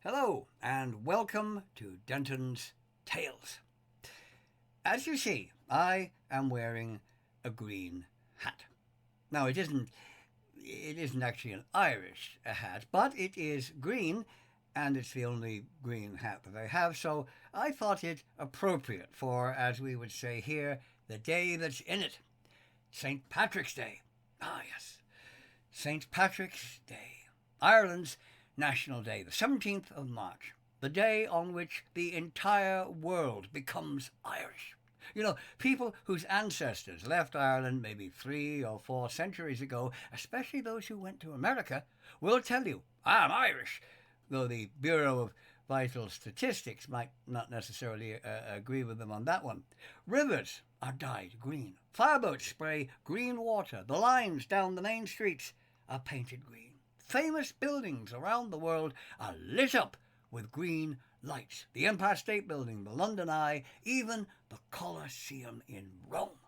Hello, and welcome to Denton's Tales. As you see, I am wearing a green hat. Now, it isn't actually an Irish hat, but it is green, and it's the only green hat that I have, so I thought it appropriate for, as we would say here, the day that's in it, St. Patrick's Day. Ah, yes, St. Patrick's Day, Ireland's National Day, the 17th of March, the day on which the entire world becomes Irish. People whose ancestors left Ireland maybe 3 or 4 centuries ago, especially those who went to America, will tell you, I'm Irish, though the Bureau of Vital Statistics might not necessarily agree with them on that one. Rivers are dyed green. Fireboats spray green water. The lines down the main streets are painted green. Famous buildings around the world are lit up with green lights. The Empire State Building, the London Eye, even the Colosseum in Rome.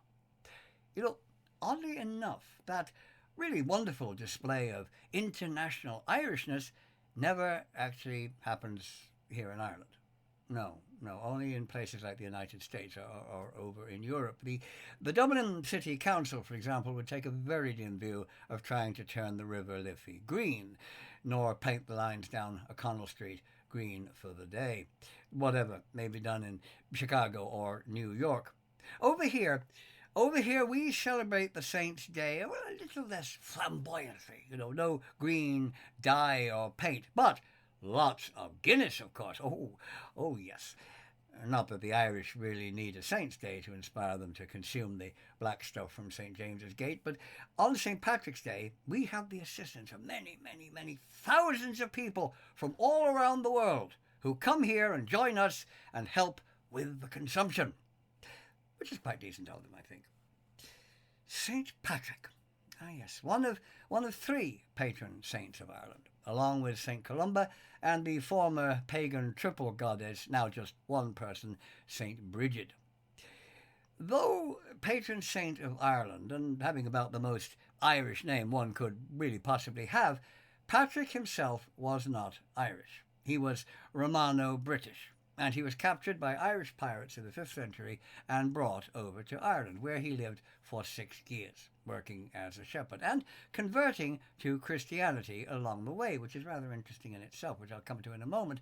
Oddly enough, that really wonderful display of international Irishness never actually happens here in Ireland. No, no, only in places like the United States or over in Europe. The Dublin City Council, for example, would take a very dim view of trying to turn the River Liffey green, nor paint the lines down O'Connell Street green for the day. Whatever may be done in Chicago or New York. Over here, we celebrate the Saints' Day a little less flamboyantly. No green dye or paint, but lots of Guinness, of course. Oh, yes. Not that the Irish really need a Saint's Day to inspire them to consume the black stuff from St. James's Gate, but on St. Patrick's Day, we have the assistance of many, many, many thousands of people from all around the world who come here and join us and help with the consumption, which is quite decent of them, I think. St. Patrick. Ah, yes, one of three patron saints of Ireland, along with St. Columba and the former pagan triple goddess, now just one person, St. Bridget. Though patron saint of Ireland, and having about the most Irish name one could really possibly have, Patrick himself was not Irish. He was Romano-British, and he was captured by Irish pirates in the 5th century and brought over to Ireland, where he lived for 6 years, working as a shepherd and converting to Christianity along the way, which is rather interesting in itself, which I'll come to in a moment,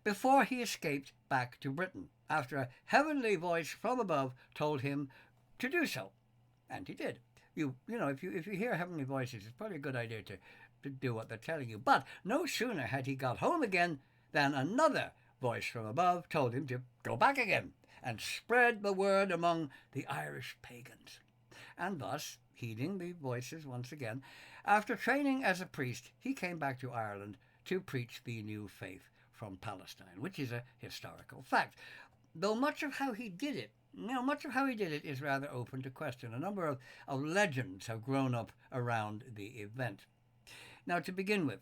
before he escaped back to Britain, after a heavenly voice from above told him to do so. And he did. If you hear heavenly voices, it's probably a good idea to do what they're telling you. But no sooner had he got home again than another voice from above told him to go back again and spread the word among the Irish pagans. And thus, heeding the voices once again, after training as a priest, he came back to Ireland to preach the new faith from Palestine, which is a historical fact. Though much of how he did it is rather open to question. A number of legends have grown up around the event. Now, to begin with,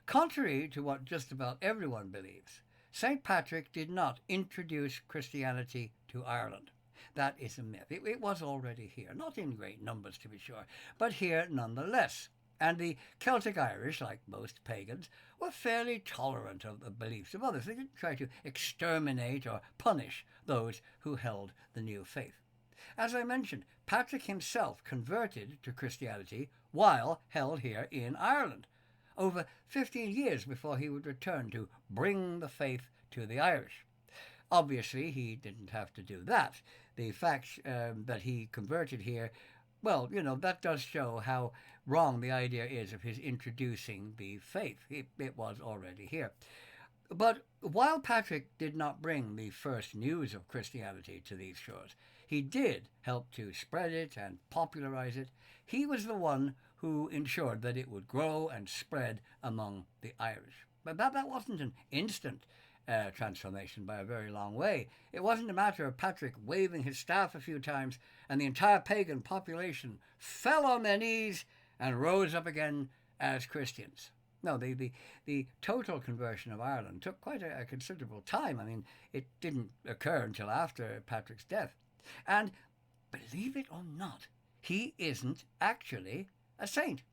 contrary to what just about everyone believes, St. Patrick did not introduce Christianity to Ireland. That is a myth. It was already here, not in great numbers to be sure, but here nonetheless. And the Celtic Irish, like most pagans, were fairly tolerant of the beliefs of others. They didn't try to exterminate or punish those who held the new faith. As I mentioned, Patrick himself converted to Christianity while held here in Ireland, over 15 years before he would return to bring the faith to the Irish. Obviously, he didn't have to do that. The fact that he converted here, that does show how wrong the idea is of his introducing the faith. It was already here. But while Patrick did not bring the first news of Christianity to these shores, he did help to spread it and popularize it. He was the one who ensured that it would grow and spread among the Irish. But that wasn't an instant transformation by a very long way. It wasn't a matter of Patrick waving his staff a few times and the entire pagan population fell on their knees and rose up again as Christians. No, the total conversion of Ireland took quite a considerable time. I mean, it didn't occur until after Patrick's death. And believe it or not, he isn't actually a saint.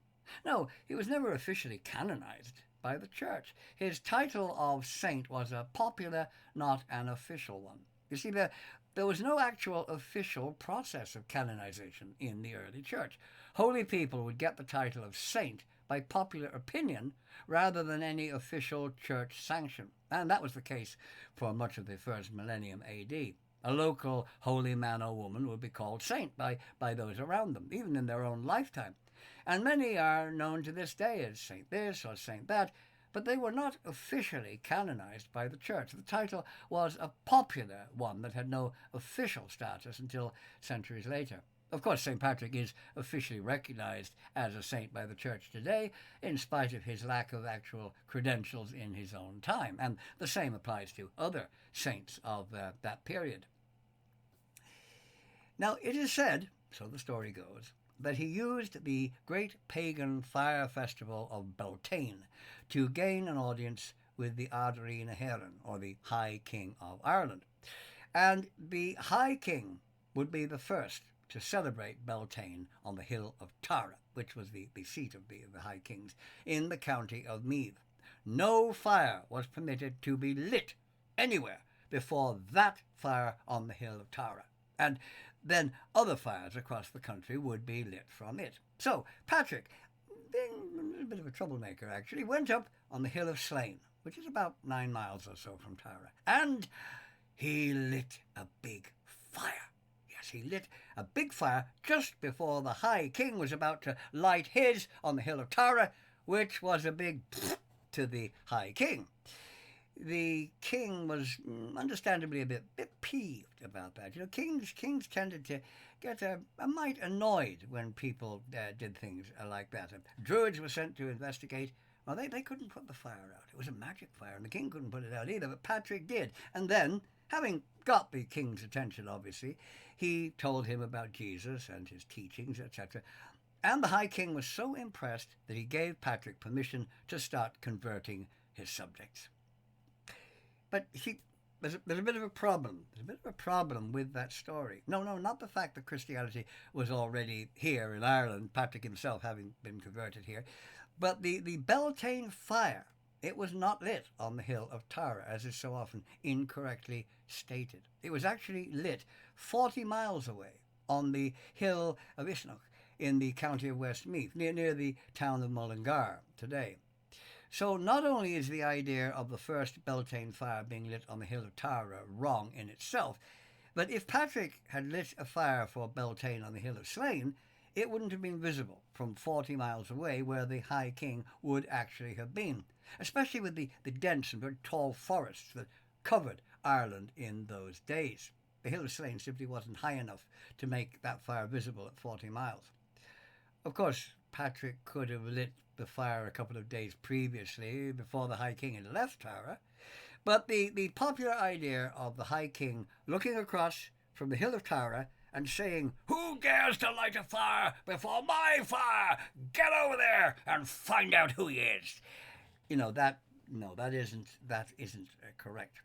No, he was never officially canonized by the church. His title of saint was a popular, not an official one. You see, there was no actual official process of canonization in the early church. Holy people would get the title of saint by popular opinion rather than any official church sanction. And that was the case for much of the first millennium AD. A local holy man or woman would be called saint by those around them, even in their own lifetime. And many are known to this day as saint this or saint that, but they were not officially canonized by the church. The title was a popular one that had no official status until centuries later. Of course, St. Patrick is officially recognized as a saint by the church today, in spite of his lack of actual credentials in his own time, and the same applies to other saints of that period. Now, it is said, so the story goes, that he used the great pagan fire festival of Beltane to gain an audience with the Adarí na hÉireann, or the High King of Ireland. And the High King would be the first to celebrate Beltane on the hill of Tara, which was the seat of the High Kings, in the county of Meath. No fire was permitted to be lit anywhere before that fire on the hill of Tara. And then other fires across the country would be lit from it. So Patrick, being a bit of a troublemaker actually, went up on the hill of Slane, which is about 9 miles or so from Tara, and he lit a big fire. Yes, he lit a big fire just before the High King was about to light his on the hill of Tara, which was a big to the High King. The king was understandably a bit peeved about that. You know, kings tended to get a mite annoyed when people did things like that. Druids were sent to investigate. Well, they couldn't put the fire out. It was a magic fire, and the king couldn't put it out either, but Patrick did. And then, having got the king's attention, obviously, he told him about Jesus and his teachings, etc. And the High King was so impressed that he gave Patrick permission to start converting his subjects. But there's a bit of a problem. There's a bit of a problem with that story. No, not the fact that Christianity was already here in Ireland, Patrick himself having been converted here, but the Beltane fire. It was not lit on the hill of Tara, as is so often incorrectly stated. It was actually lit 40 miles away on the hill of Isnoch in the county of Westmeath, near the town of Mullingar today. So not only is the idea of the first Beltane fire being lit on the hill of Tara wrong in itself, but if Patrick had lit a fire for Beltane on the hill of Slane, it wouldn't have been visible from 40 miles away where the High King would actually have been, especially with the dense and very tall forests that covered Ireland in those days. The hill of Slane simply wasn't high enough to make that fire visible at 40 miles. Of course, Patrick could have lit the fire a couple of days previously, before the High King had left Tara, but the popular idea of the High King looking across from the hill of Tara and saying, "Who dares to light a fire before my fire? Get over there and find out who he is." That isn't correct.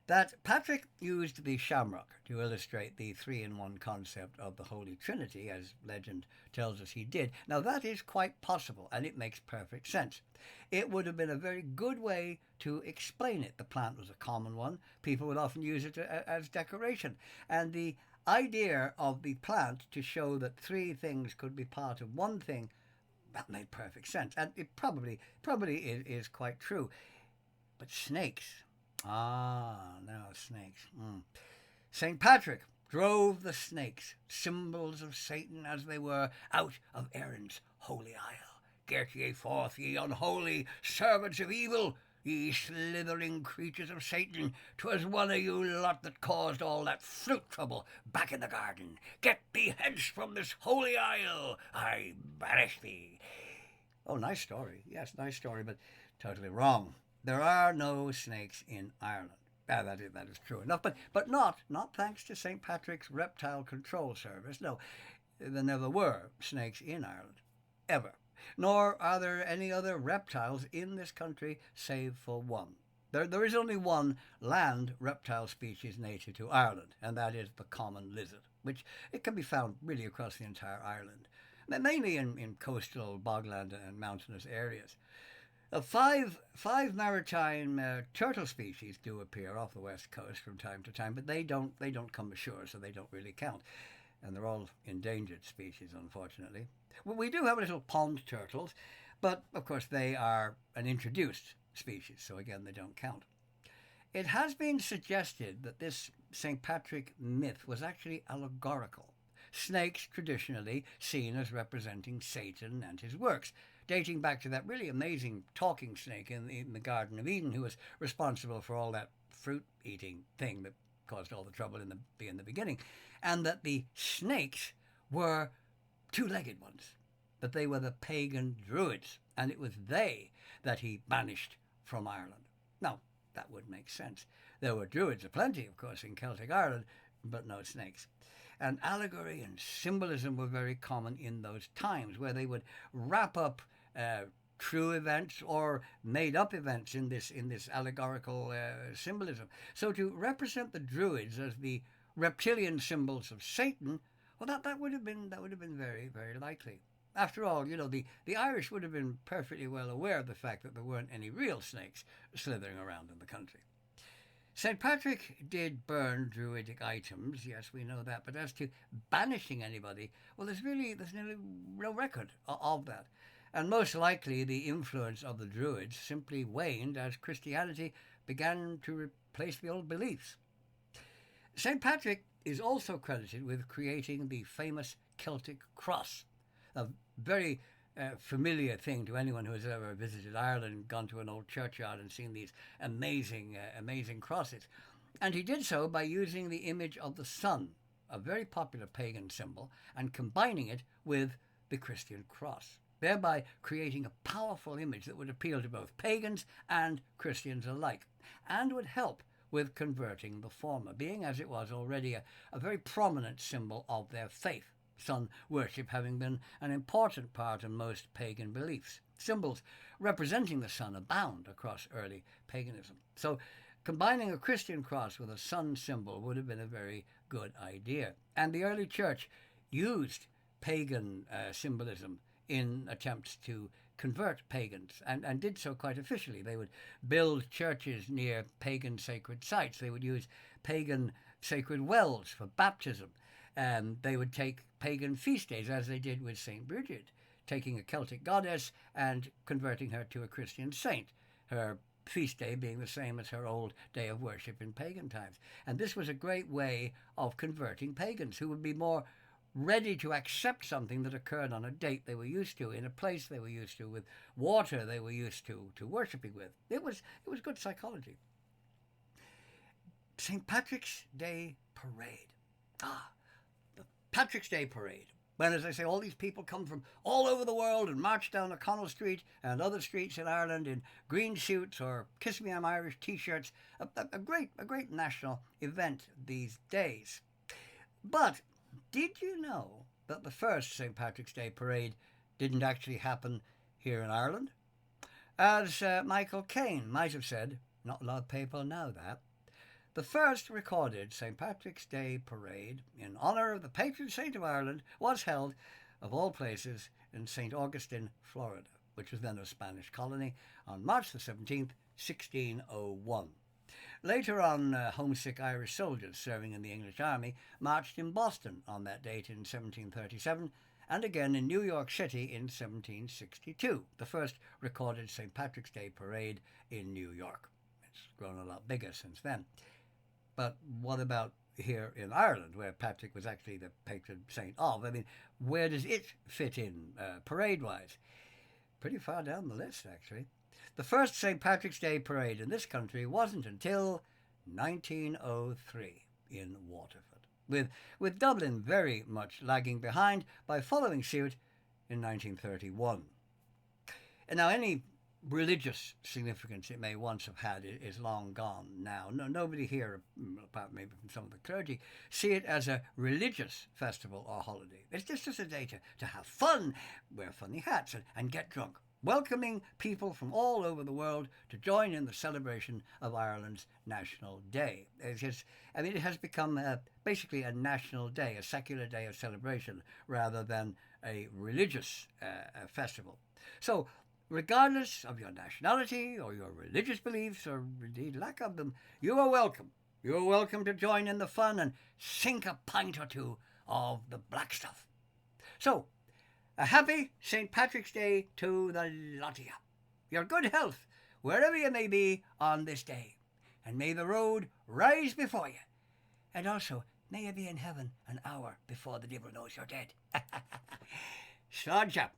That Patrick used the shamrock to illustrate the 3-in-1 concept of the Holy Trinity, as legend tells us he did. Now, that is quite possible, and it makes perfect sense. It would have been a very good way to explain it. The plant was a common one. People would often use it as decoration. And the idea of the plant to show that 3 things could be part of one thing, that made perfect sense. And it probably is quite true. But snakes... now snakes. St. Patrick drove the snakes, symbols of Satan as they were, out of Erin's holy isle. Get ye forth, ye unholy servants of evil, ye slithering creatures of Satan. 'Twas one of you lot that caused all that fruit trouble back in the garden. Get thee hence from this holy isle, I banish thee. Oh, nice story. Yes, nice story, but totally wrong. There are no snakes in Ireland. That is true enough, but not thanks to St. Patrick's Reptile Control Service. No, there never were snakes in Ireland, ever. Nor are there any other reptiles in this country save for one. There is only one land reptile species native to Ireland, and that is the common lizard, which it can be found really across the entire island, mainly in coastal, bogland and mountainous areas. Five maritime turtle species do appear off the west coast from time to time, but they don't come ashore, so they don't really count, and they're all endangered species, unfortunately. Well, we do have little pond turtles, but of course they are an introduced species, so again they don't count. It has been suggested that this St. Patrick myth was actually allegorical. Snakes traditionally seen as representing Satan and his works, dating back to that really amazing talking snake in the Garden of Eden who was responsible for all that fruit eating thing that caused all the trouble in the beginning. And that the snakes were two-legged ones, that they were the pagan druids, and it was they that he banished from Ireland. Now, that would make sense. There were druids aplenty, of course, in Celtic Ireland, but no snakes. And allegory and symbolism were very common in those times, where they would wrap up true events or made up events in this allegorical symbolism. So to represent the druids as the reptilian symbols of Satan, well, that would have been very, very likely. After all, the Irish would have been perfectly well aware of the fact that there weren't any real snakes slithering around in the country. St. Patrick did burn druidic items, yes, we know that, but as to banishing anybody, well, there's nearly no record of that. And most likely the influence of the Druids simply waned as Christianity began to replace the old beliefs. St. Patrick is also credited with creating the famous Celtic cross, a very familiar thing to anyone who has ever visited Ireland, gone to an old churchyard and seen these amazing crosses. And he did so by using the image of the sun, a very popular pagan symbol, and combining it with the Christian cross, thereby creating a powerful image that would appeal to both pagans and Christians alike, and would help with converting the former, being as it was already a very prominent symbol of their faith, sun worship having been an important part of most pagan beliefs. Symbols representing the sun abound across early paganism. So combining a Christian cross with a sun symbol would have been a very good idea. And the early church used pagan symbolism in attempts to convert pagans, and did so quite officially. They would build churches near pagan sacred sites. They would use pagan sacred wells for baptism. They would take pagan feast days, as they did with St. Bridget, taking a Celtic goddess and converting her to a Christian saint, her feast day being the same as her old day of worship in pagan times. And this was a great way of converting pagans who would be more ready to accept something that occurred on a date they were used to, in a place they were used to, with water they were used to worshipping with. It was good psychology. St. Patrick's Day Parade. The Patrick's Day Parade. When, as I say, all these people come from all over the world and march down O'Connell Street and other streets in Ireland in green suits or Kiss Me I'm Irish t-shirts. A great national event these days. But did you know that the first St. Patrick's Day Parade didn't actually happen here in Ireland? As Michael Caine might have said, not a lot of people know that, the first recorded St. Patrick's Day Parade in honour of the patron saint of Ireland was held, of all places, in St. Augustine, Florida, which was then a Spanish colony, on March the 17th, 1601. Later on, homesick Irish soldiers serving in the English Army marched in Boston on that date in 1737, and again in New York City in 1762, the first recorded St. Patrick's Day Parade in New York. It's grown a lot bigger since then. But what about here in Ireland, where Patrick was actually the patron saint of? I mean, where does it fit in, parade-wise? Pretty far down the list, actually. The first St. Patrick's Day Parade in this country wasn't until 1903 in Waterford, with Dublin very much lagging behind by following suit in 1931. And now any religious significance it may once have had is long gone now. Nobody here, apart maybe from some of the clergy, see it as a religious festival or holiday. It's just a day to have fun, wear funny hats and get drunk, welcoming people from all over the world to join in the celebration of Ireland's National Day. It has become basically a national day, a secular day of celebration, rather than a religious festival. So Regardless of your nationality or your religious beliefs or indeed lack of them, you are welcome. You are welcome to join in the fun and sink a pint or two of the black stuff. So, a happy St. Patrick's Day to the lot of you. Your good health, wherever you may be on this day. And may the road rise before you. And also, may you be in heaven an hour before the devil knows you're dead. Slán chap.